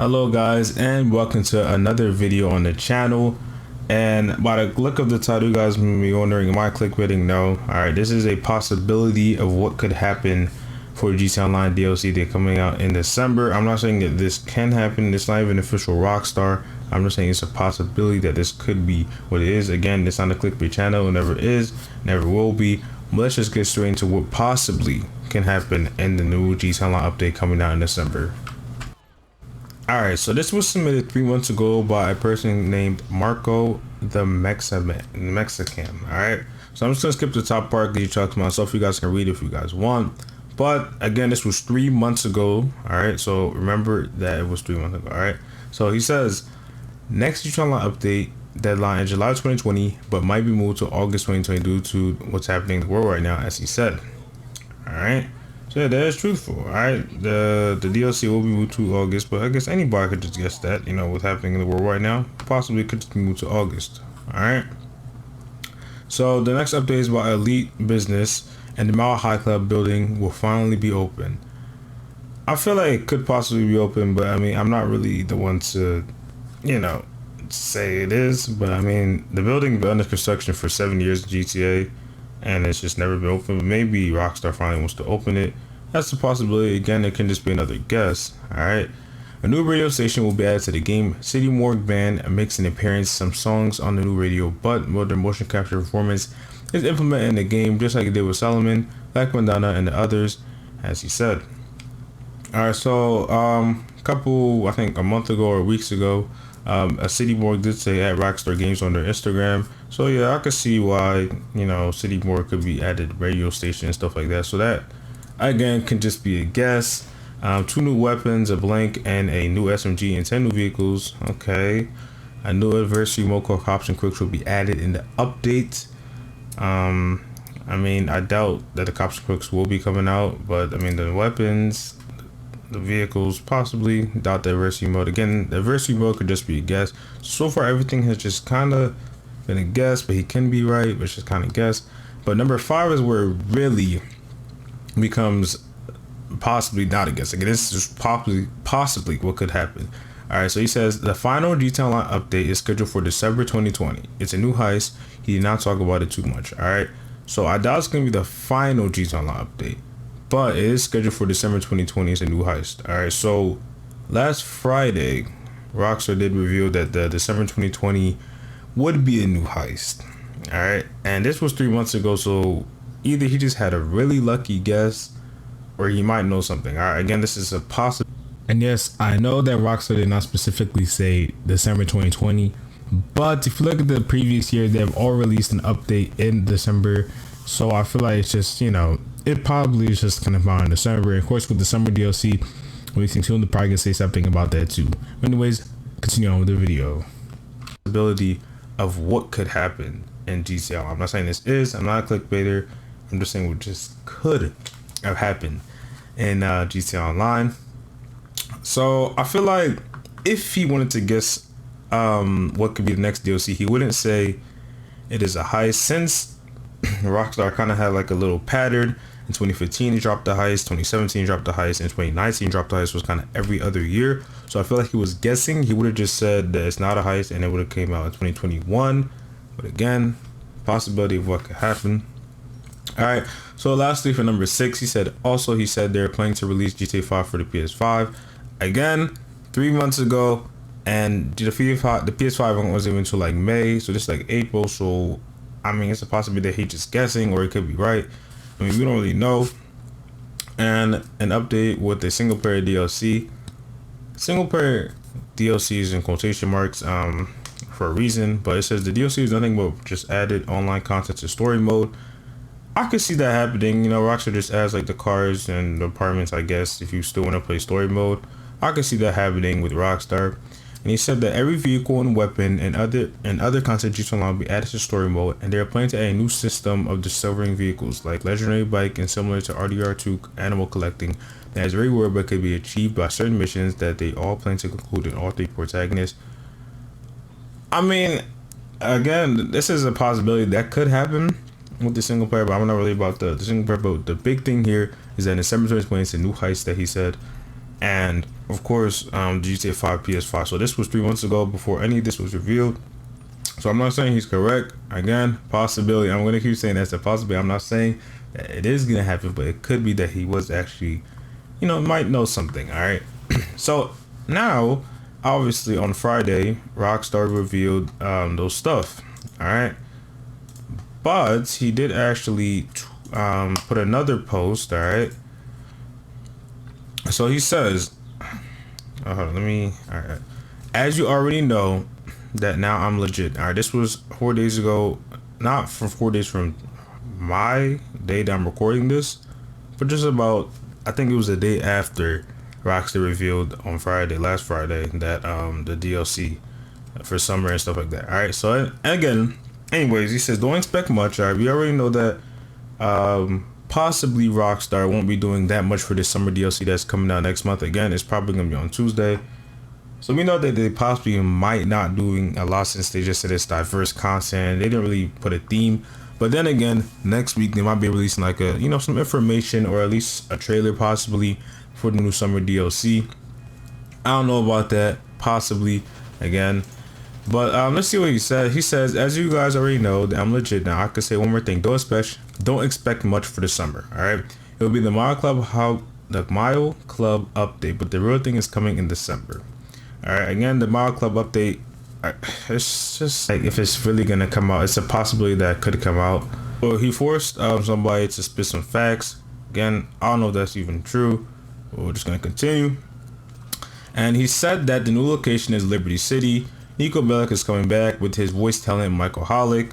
Hello guys, and welcome to another video on the channel. And by the look of the title, you guys may be wondering, am I clickbaiting? No. Alright, this is a possibility of what could happen for GTA Online DLC. They're coming out in December. I'm not saying that this can happen. It's not even official Rockstar. I'm just saying it's a possibility that this could be what it is. Again, it's not a clickbait channel. It never is, never will be. But let's just get straight into what possibly can happen in the new GTA Online update coming out in December. Alright, so this was submitted 3 months ago by a person named Marco the Mexican. Alright, so I'm just gonna skip the top part because you talk to myself. You guys can read if you guys want. But again, this was 3 months ago. Alright, so remember that it was 3 months ago. Alright, so he says next GTA Online update deadline is July 2020, but might be moved to August 2020 due to what's happening in the world right now, as he said. Alright. So yeah, that is truthful. Alright, the DLC will be moved to August, but I guess anybody could just guess that, you know, what's happening in the world right now, possibly could just be moved to August. Alright. So the next update is about Elite Business, and the Mile High Club building will finally be open. I feel like it could possibly be open, but I mean, I'm not really the one to, you know, say it is, but I mean, the building been under construction for 7 years in GTA. And it's just never been open. But maybe Rockstar finally wants to open it. That's a possibility. Again, it can just be another guess. Alright. A new radio station will be added to the game. City Morgue Band makes an appearance. Some songs on the new radio, but their motion capture performance is implemented in the game, just like it did with Solomon, Black Madonna, and the others, as he said. Alright, so I think a month ago or weeks ago, a City Morgue did say at Rockstar Games on their Instagram. So yeah, I could see why, you know, City Morgue could be added radio station and stuff like that. So that again can just be a guess. 2 new weapons, a blank and a new SMG, and 10 new vehicles. Okay. A new adversary mode called Cops and Crooks will be added in the update. I mean, I doubt that the Cops and Crooks will be coming out, but I mean the weapons, the vehicles, possibly. Doubt the adversary mode. Again, the adversary mode could just be a guess. So far everything has just kind of been a guess, but he can be right, but it's just kind of guess. But number 5 is where it really becomes possibly not a guess. Again, this is possibly what could happen. Alright, so he says the final GTA Online update is scheduled for December 2020. It's a new heist. He did not talk about it too much. Alright, so I doubt it's gonna be the final GTA Online update, but it is scheduled for December 2020. It's a new heist. Alright, so last Friday Rockstar did reveal that the December 2020 would be a new heist. Alright, and this was 3 months ago, so either he just had a really lucky guess or he might know something. Alright, again, this is a possible. And yes, I know that Rockstar did not specifically say December 2020, but if you look at the previous year, they've all released an update in December. So I feel like it's just, you know, it probably is just kind of around December. Of course, with December DLC, we can tune the probably can say something about that too. Anyways, continue on with the video. Ability of what could happen in GTA. I'm not saying this is, I'm not a clickbaiter, I'm just saying what just could have happened in GTA Online. So I feel like if he wanted to guess what could be the next DLC, he wouldn't say it is a heist, since Rockstar kind of had like a little pattern. In 2015 he dropped the heist, 2017 dropped the heist, and 2019 dropped the heist. Was kind of every other year. So I feel like he was guessing. He would have just said that it's not a heist and it would have came out in 2021. But again, possibility of what could happen. Alright, so lastly for number 6, he said they're planning to release GTA 5 for the PS5. Again, 3 months ago, and the PS5 wasn't even until like May, so this is like April. So I mean, it's a possibility that he's just guessing, or it could be right. I mean, we don't really know. And an update with the single player DLC. Single player DLC is in quotation marks for a reason, but it says the DLC is nothing but just added online content to story mode. I could see that happening. You know, Rockstar just adds like the cars and the apartments, I guess, if you still want to play story mode. I could see that happening with Rockstar. And he said that every vehicle and weapon and other content GTA Online will be added to story mode, and they are planning to add a new system of discovering vehicles like legendary bike and similar to RDR2 animal collecting that is very rare but could be achieved by certain missions that they all plan to conclude in all 3 protagonists. I mean, again, this is a possibility that could happen with the single player, but I'm not really about the single player. But the big thing here is that in December 2020 it's a new heist that he said. and of course GTA 5 PS5. So this was 3 months ago before any of this was revealed. So I'm not saying he's correct. Again, possibility. I'm gonna keep saying that's a possibility. I'm not saying that it is gonna happen, but it could be that he was actually, might know something. All right. So now, obviously on Friday, Rockstar revealed those stuff. All right. But he did actually put another post. All right. So he says, all right. As you already know, that now I'm legit. All right, this was 4 days ago, not for 4 days from my day that I'm recording this, but just about, I think it was the day after Rockstar revealed on Friday, last Friday, that the DLC for summer and stuff like that. All right, so again, anyways, he says don't expect much. All right, we already know that possibly Rockstar won't be doing that much for this summer DLC that's coming out next month. Again, it's probably gonna be on Tuesday. So we know that they possibly might not doing a lot since they just said it's diverse content. They didn't really put a theme. But then again, next week they might be releasing like a, some information or at least a trailer possibly for the new summer DLC. I don't know about that, possibly again. But let's see what he said. He says, as you guys already know, I'm legit now. I could say one more thing. Don't expect much for the summer. All right, it will be the Mile Club update, but the real thing is coming in December. All right, again, the Mile Club update, it's just like if it's really gonna come out, it's a possibility that it could come out. Well, he forced somebody to spit some facts. Again, I don't know if that's even true. We're just gonna continue. And he said that the new location is Liberty City. Niko Bellic is coming back with his voice talent, Michael Holick.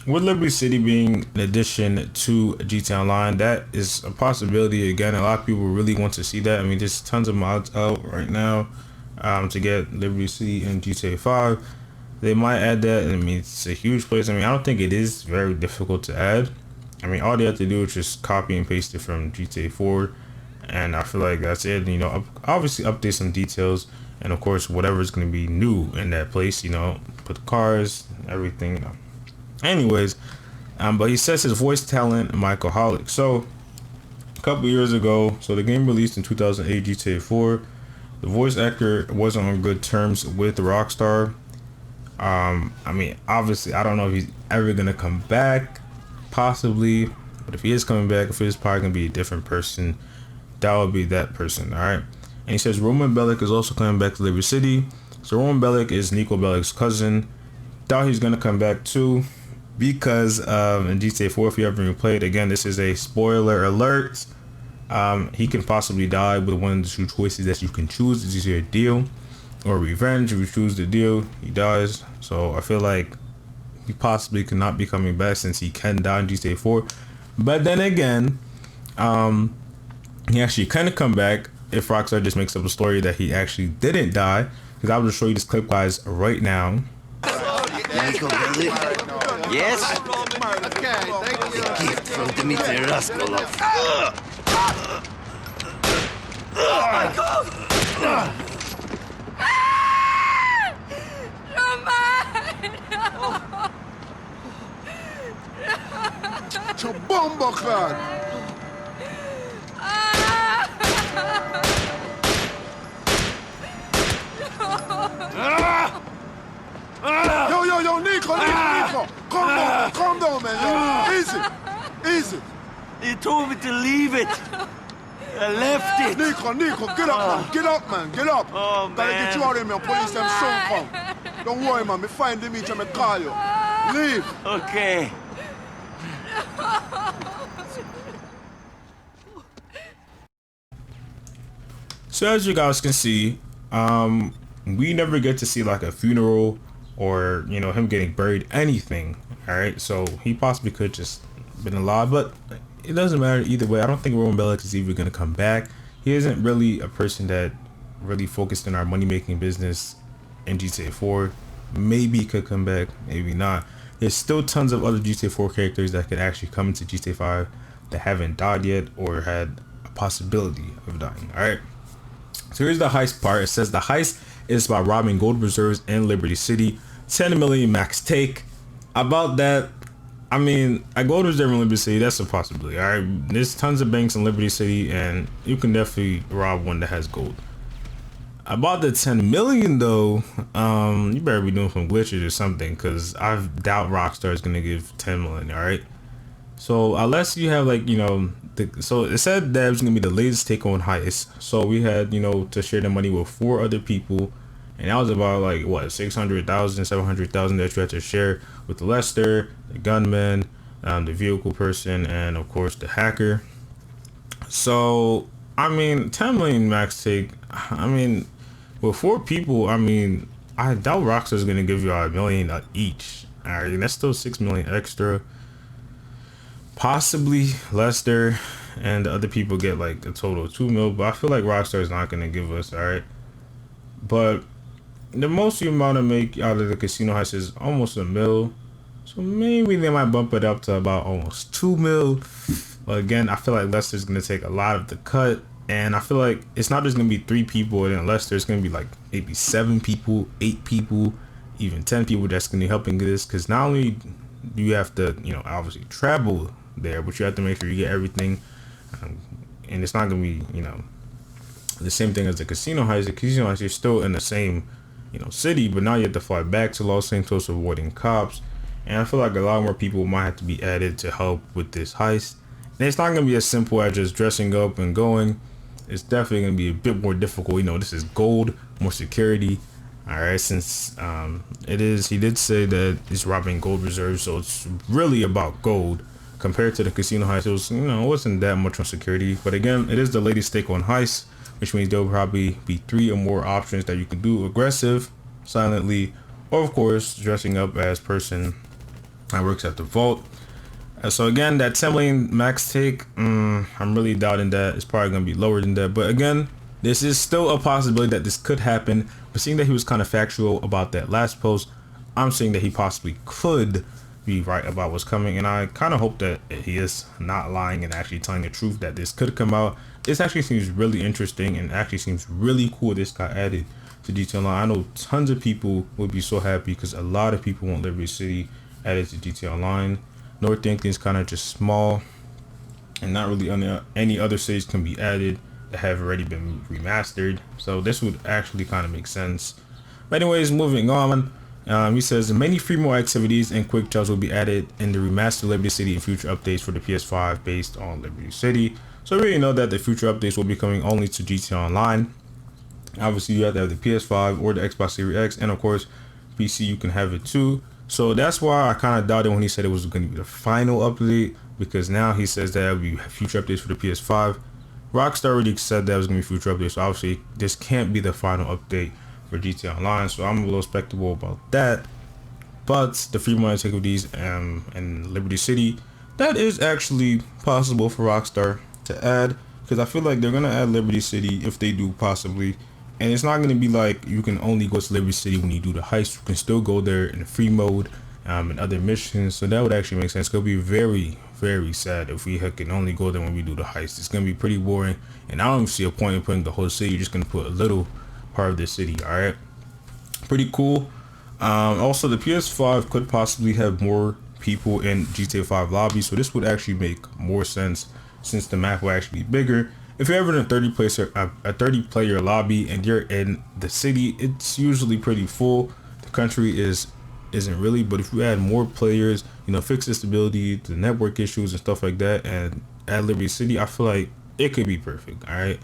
With Liberty City being an addition to GTA Online, that is a possibility. Again, a lot of people really want to see that. I mean, there's tons of mods out right now to get Liberty City in GTA 5. They might add that. I mean, it's a huge place. I mean, I don't think it is very difficult to add. I mean, all they have to do is just copy and paste it from GTA 4, and I feel like that's it. Obviously update some details, and of course, whatever is going to be new in that place. Put the cars, everything. Anyways, but he says his voice talent, Michael Holick. So a couple years ago, so the game released in 2008, GTA 4. The voice actor wasn't on good terms with Rockstar. I mean, obviously, I don't know if he's ever gonna come back, possibly, but if he is coming back, if it is probably gonna be a different person, that would be that person. All right. And he says Roman Bellic is also coming back to Liberty City. So Roman Bellic is Niko Bellic's cousin. Doubt he's gonna come back too, because in GTA 4, if you ever played, again, this is a spoiler alert. He can possibly die with one of the two choices that you can choose. It's either a deal or revenge. If you choose the deal, he dies. So I feel like he possibly cannot be coming back since he can die in GTA 4. But then again, he actually can come back if Rockstar just makes up a story that he actually didn't die. Because I will just show you this clip, guys, right now. Yes? Gift from Dmitry Raskolov. Yo, Niko. Calm down, man. Easy. You told me to leave it. I left it. Niko, get up. Oh, man. Gotta get you out of here, man. Police them soon come. Don't worry, man. Me find them each and me call you. Leave. Okay. So as you guys can see, we never get to see like a funeral or him getting buried, anything. All right, so he possibly could just been alive, but it doesn't matter either way. I don't think Roman Bellic is even gonna come back. He isn't really a person that really focused in our money making business in GTA 4. Maybe he could come back, maybe not. There's still tons of other GTA 4 characters that could actually come into GTA 5 that haven't died yet or had a possibility of dying. All right, so here's the heist part. It says the heist is about robbing gold reserves in Liberty City. 10 million max take. About that, I mean, I go to different Liberty City. That's a possibility. All right, there's tons of banks in Liberty City, and you can definitely rob one that has gold. About the 10 million though, you better be doing some glitches or something, because I doubt Rockstar is gonna give 10 million. All right, so unless you have like, you know, so it said that it was gonna be the latest take on Heist. So we had, you know, to share the money with 4 other people, and that was about like what, 600,000, 700,000 that you had to share with Lester, the gunman, the vehicle person, and of course the hacker. So I mean, 10 million max take. I mean, with 4 people, I mean, I doubt Rockstar's gonna give you a million each. All right, that's still 6 million extra. Possibly Lester and the other people get like a total of 2 mil, but I feel like Rockstar is not gonna give us. All right, but the most you amount to make out of the casino heist is almost a mil, so maybe they might bump it up to about almost 2 mil. But again, I feel like Lester's gonna take a lot of the cut, and I feel like it's not just gonna be 3 people and then Lester. It's gonna be like maybe 7 people, 8 people, even 10 people that's gonna be helping this, because not only do you have to, you know, obviously travel there, but you have to make sure you get everything, and it's not gonna be, you know, the same thing as the casino heist. The casino heist, you're still in the same, you know, city, but now you have to fly back to Los Santos avoiding cops, and I feel like a lot more people might have to be added to help with this heist. And it's not gonna be as simple as just dressing up and going. It's definitely gonna be a bit more difficult. You know, this is gold, more security. All right, since he did say that he's robbing gold reserves, so it's really about gold. Compared to the casino heist, it was, you know, it wasn't that much on security. But again, it is the latest take on Heist, which means there'll probably be 3 or more options that you can do: aggressive, silently, or of course dressing up as person that works at the vault. So again, that 10 million max take, I'm really doubting that. It's probably gonna be lower than that. But again, this is still a possibility that this could happen. But seeing that he was kind of factual about that last post, I'm saying that he possibly could be right about what's coming, and I kind of hope that he is not lying and actually telling the truth, that this could come out. This actually seems really interesting, and actually seems really cool this got added to GTA Online. I know tons of people would be so happy, because a lot of people want Liberty City added to GTA Online. North Yankton is kind of just small, and not really any other cities can be added that have already been remastered, so this would actually kind of make sense. But anyways, moving on. He says many free mode activities and quick jobs will be added in the remastered Liberty City in future updates for the PS5 based on Liberty City. So we already know that the future updates will be coming only to GTA Online. Obviously, you have to have the PS5 or the Xbox Series X, and of course, PC, you can have it too. So that's why I kind of doubted when he said it was going to be the final update, because now he says that it will be future updates for the PS5. Rockstar already said that it was going to be future updates, so obviously this can't be the final update for GTA Online, so I'm a little skeptical about that. But the free mode activities in Liberty City, that is actually possible for Rockstar to add, because I feel like they're gonna add Liberty City if they do, possibly. And it's not gonna be like you can only go to Liberty City when you do the heist. You can still go there in free mode and other missions, so that would actually make sense. It's gonna be very, very sad if we can only go there when we do the heist. It's gonna be pretty boring, and I don't see a point in putting the whole city. You're just gonna put a little part of the city. All right, pretty cool. Also, the PS5 could possibly have more people in GTA 5 lobby, so this would actually make more sense since the map will actually be bigger. If you're ever in a 30 player lobby and you're in the city, it's usually pretty full. The country isn't really, but if you add more players, you know, fix the stability, the network issues and stuff like that, and add Liberty City, I feel like it could be perfect. All right.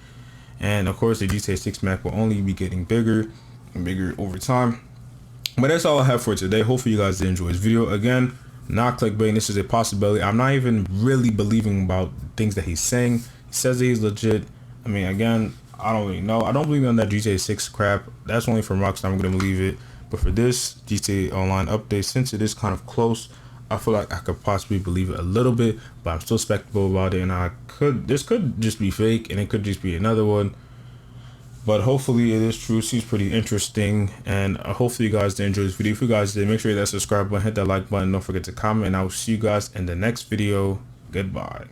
And of course, the GTA 6 map will only be getting bigger and bigger over time. But that's all I have for today. Hopefully you guys did enjoy this video. Again, not clickbait. This is a possibility. I'm not even really believing about things that he's saying. He says that he's legit. I mean, again, I don't really know. I don't believe in that GTA 6 crap. That's only from Rockstar. I'm going to believe it. But for this GTA Online update, since it is kind of close, I feel like I could possibly believe it a little bit, but I'm still skeptical about it, and this could just be fake, and it could just be another one. But hopefully it is true. Seems pretty interesting, and hopefully you guys did enjoy this video. If you guys did, make sure you hit that subscribe button, hit that like button, don't forget to comment, and I will see you guys in the next video. Goodbye.